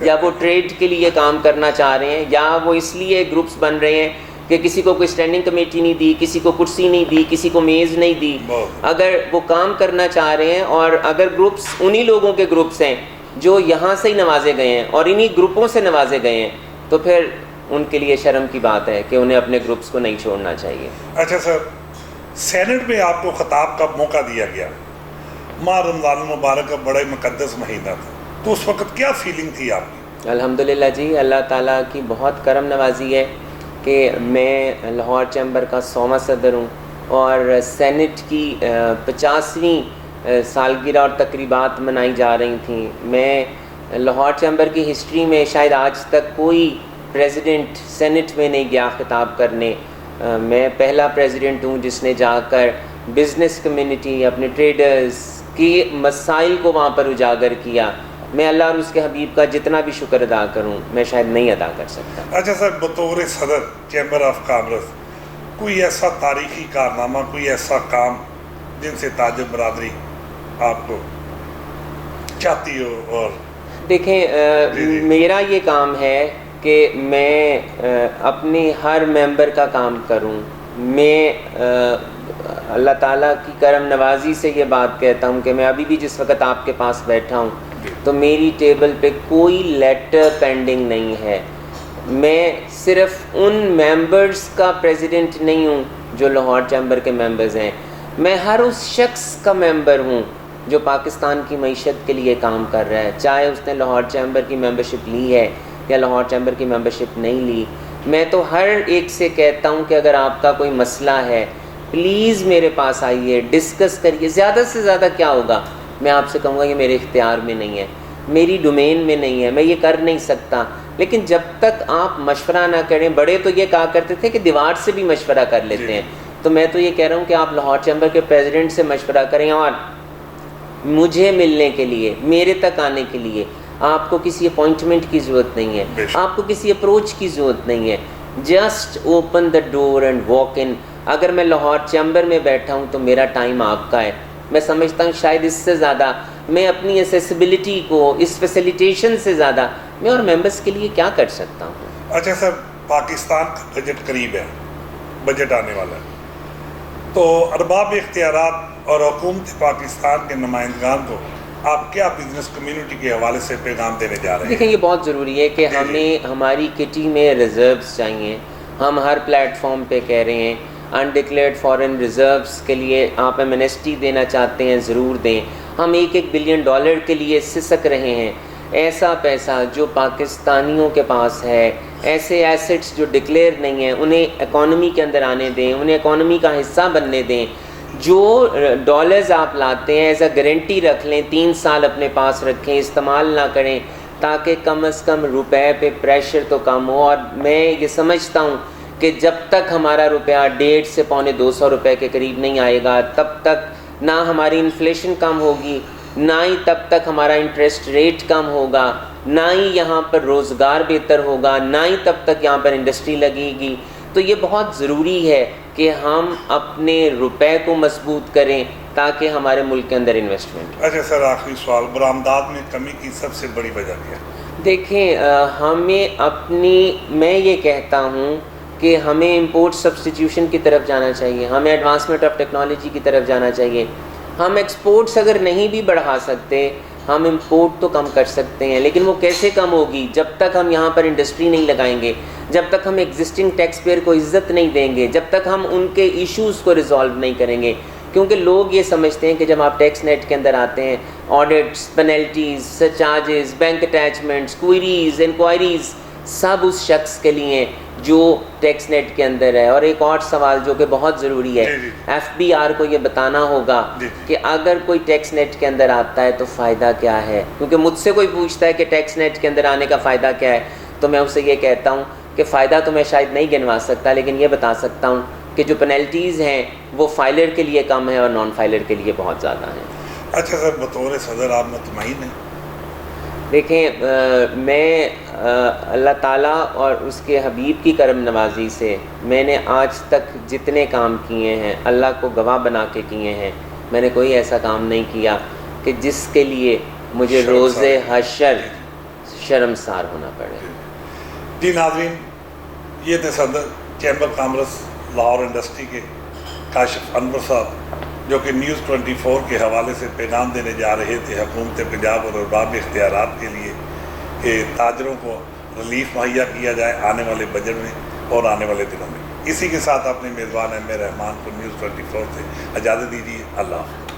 یا وہ ٹریڈ کے لیے کام کرنا چاہ رہے ہیں، یا وہ اس لیے گروپس بن رہے ہیں کہ کسی کو کوئی اسٹینڈنگ کمیٹی نہیں دی، کسی کو کرسی نہیں دی، کسی کو میز نہیں دی. اگر وہ کام کرنا چاہ رہے ہیں اور اگر گروپس انہی لوگوں کے گروپس ہیں جو یہاں سے ہی نوازے گئے ہیں اور انہی گروپوں سے نوازے گئے ہیں، تو پھر ان کے لیے شرم کی بات ہے کہ انہیں اپنے گروپس کو نہیں چھوڑنا چاہیے. اچھا سر، سینٹ میں آپ کو خطاب کا موقع دیا گیا. ماہ رمضان المبارک کا بڑا مقدس مہینہ تھا، تو اس وقت کیا فیلنگ تھی آپ کی؟ الحمدللہ جی، اللہ تعالیٰ کی بہت کرم نوازی ہے کہ میں لاہور چیمبر کا 100واں صدر ہوں، اور سینٹ کی 50ویں سالگرہ اور تقریبات منائی جا رہی تھیں. میں لاہور چیمبر کی ہسٹری میں شاید آج تک کوئی پریزیڈنٹ سینٹ میں نہیں گیا خطاب کرنے. میں پہلا پریزیڈنٹ ہوں جس نے جا کر بزنس کمیونٹی، اپنے ٹریڈرز کی مسائل کو وہاں پر اجاگر کیا. میں اللہ اور اس کے حبیب کا جتنا بھی شکر ادا کروں میں شاید نہیں ادا کر سکتا. اچھا سر، بطور صدر چیمبر آف کامرس کوئی ایسا تاریخی کارنامہ، کوئی ایسا کام جن سے تاجر برادری آپ کو چاہتی ہو؟ اور دیکھیں، میرا یہ کام ہے کہ میں اپنے ہر ممبر کا کام کروں. میں اللہ تعالیٰ کی کرم نوازی سے یہ بات کہتا ہوں کہ میں ابھی بھی جس وقت آپ کے پاس بیٹھا ہوں تو میری ٹیبل پہ کوئی لیٹر پینڈنگ نہیں ہے. میں صرف ان ممبرز کا پریزیڈنٹ نہیں ہوں جو لاہور چیمبر کے ممبرز ہیں، میں ہر اس شخص کا ممبر ہوں جو پاکستان کی معیشت کے لیے کام کر رہا ہے، چاہے اس نے لاہور چیمبر کی ممبرشپ لی ہے یا لاہور چیمبر کی ممبرشپ نہیں لی. میں تو ہر ایک سے کہتا ہوں کہ اگر آپ کا کوئی مسئلہ ہے پلیز میرے پاس آئیے، ڈسکس کریے. زیادہ سے زیادہ کیا ہوگا، میں آپ سے کہوں گا یہ میرے اختیار میں نہیں ہے، میری ڈومین میں نہیں ہے، میں یہ کر نہیں سکتا. لیکن جب تک آپ مشورہ نہ کریں، بڑے تو یہ کہا کرتے تھے کہ دیوار سے بھی مشورہ کر لیتے ہیں، تو میں تو یہ کہہ رہا ہوں کہ آپ لاہور چیمبر کے پریزیڈنٹ سے مشورہ کریں، اور مجھے ملنے کے لیے، میرے تک آنے کے لیے آپ کو کسی اپوائنٹمنٹ کی ضرورت نہیں ہے، آپ کو کسی اپروچ کی ضرورت نہیں ہے. Just open the door and walk in. اگر میں لاہور چیمبر میں بیٹھا ہوں تو میرا ٹائم آپ کا ہے. میں سمجھتا ہوں شاید اس سے زیادہ میں اپنی ایسیسیبلٹی کو، اس فیسیلیٹیشن سے زیادہ میں اور ممبرس کے لیے کیا کر سکتا ہوں. اچھا سر، پاکستان کا بجٹ قریب ہے، بجٹ آنے والا ہے، تو ارباب اختیارات اور حکومت پاکستان کے نمائندگان کو آپ کیا بزنس کمیونٹی کے حوالے سے پیغام دینے جا رہے ہیں؟ دیکھیں، یہ بہت ضروری ہے کہ ہمیں ہماری کٹی میں ریزروز چاہیے. ہم ہر پلیٹ فارم پہ کہہ رہے ہیں انڈکلیئرڈ فارن ریزروز کے لیے آپ ایمنیسٹی دینا چاہتے ہیں ضرور دیں. ہم $1 بلین کے لیے سسک رہے ہیں. ایسا پیسہ جو پاکستانیوں کے پاس ہے، ایسے ایسٹس جو ڈکلیئر نہیں ہیں، انہیں اکانومی کے اندر آنے دیں، انہیں اکانومی کا حصہ بننے دیں. جو ڈالرز آپ لاتے ہیں ایز اے گارنٹی رکھ لیں، 3 سال اپنے پاس رکھیں، استعمال نہ کریں، تاکہ کم از کم روپے پہ پریشر تو کم ہو. اور میں یہ سمجھتا ہوں کہ جب تک ہمارا روپیہ 150 سے $200 کے قریب نہیں آئے گا، تب تک نہ ہماری انفلیشن کم ہوگی، نہ ہی تب تک ہمارا انٹرسٹ ریٹ کم ہوگا، نہ ہی یہاں پر روزگار بہتر ہوگا، نہ ہی تب تک یہاں پر انڈسٹری لگے گی. تو یہ بہت ضروری ہے کہ ہم اپنے روپے کو مضبوط کریں تاکہ ہمارے ملک کے اندر انویسٹمنٹ. اچھا سر، آخری سوال، برآمدات میں کمی کی سب سے بڑی وجہ کیا ہے؟ دیکھیں، میں یہ کہتا ہوں کہ ہمیں امپورٹ سبسٹیٹیوشن کی طرف جانا چاہیے، ہمیں ایڈوانسمنٹ آف ٹیکنالوجی کی طرف جانا چاہیے. ہم ایکسپورٹس اگر نہیں بھی بڑھا سکتے، ہم امپورٹ تو کم کر سکتے ہیں، لیکن وہ کیسے کم ہوگی؟ جب تک ہم یہاں پر انڈسٹری نہیں لگائیں گے، جب تک ہم ایگزسٹنگ ٹیکس پیئر کو عزت نہیں دیں گے، جب تک ہم ان کے ایشوز کو ریزالو نہیں کریں گے. کیونکہ لوگ یہ سمجھتے ہیں کہ جب آپ ٹیکس نیٹ کے اندر آتے ہیں، audits, penalties, surcharges, bank attachments, queries, inquiries, سب اس شخص کے لیے جو ٹیکس نیٹ کے اندر ہے. اور ایک اور سوال جو کہ بہت ضروری ہے، FBR کو یہ بتانا ہوگا کہ اگر کوئی ٹیکس نیٹ کے اندر آتا ہے تو فائدہ کیا ہے. کیونکہ مجھ سے کوئی پوچھتا ہے کہ ٹیکس نیٹ کے اندر آنے کا فائدہ کیا ہے، تو میں اسے یہ کہتا ہوں کہ فائدہ تو میں شاید نہیں گنوا سکتا، لیکن یہ بتا سکتا ہوں کہ جو پینلٹیز ہیں وہ فائلر کے لیے کم ہیں اور نان فائلر کے لیے بہت زیادہ ہیں. اچھا سر، بطور صدر آپ مطمئن ہیں؟ دیکھیں، میں اللہ تعالیٰ اور اس کے حبیب کی کرم نوازی سے میں نے آج تک جتنے کام کیے ہیں اللہ کو گواہ بنا کے کیے ہیں. میں نے کوئی ایسا کام نہیں کیا کہ جس کے لیے مجھے روز حشر شرمسار ہونا پڑے. جی ناظرین، یہ تھے صدر چیمبر کامرس لاہور انڈسٹری کے کاشف انور صاحب، جو کہ نیوز 24 کے حوالے سے پیغام دینے جا رہے تھے حکومت پنجاب اور ارباب اختیارات کے لیے کہ تاجروں کو ریلیف مہیا کیا جائے آنے والے بجٹ میں اور آنے والے دنوں میں. اسی کے ساتھ اپنے میزبان ایم اے رحمان کو نیوز 24 سے اجازت دیجیے. اللہ حافظ.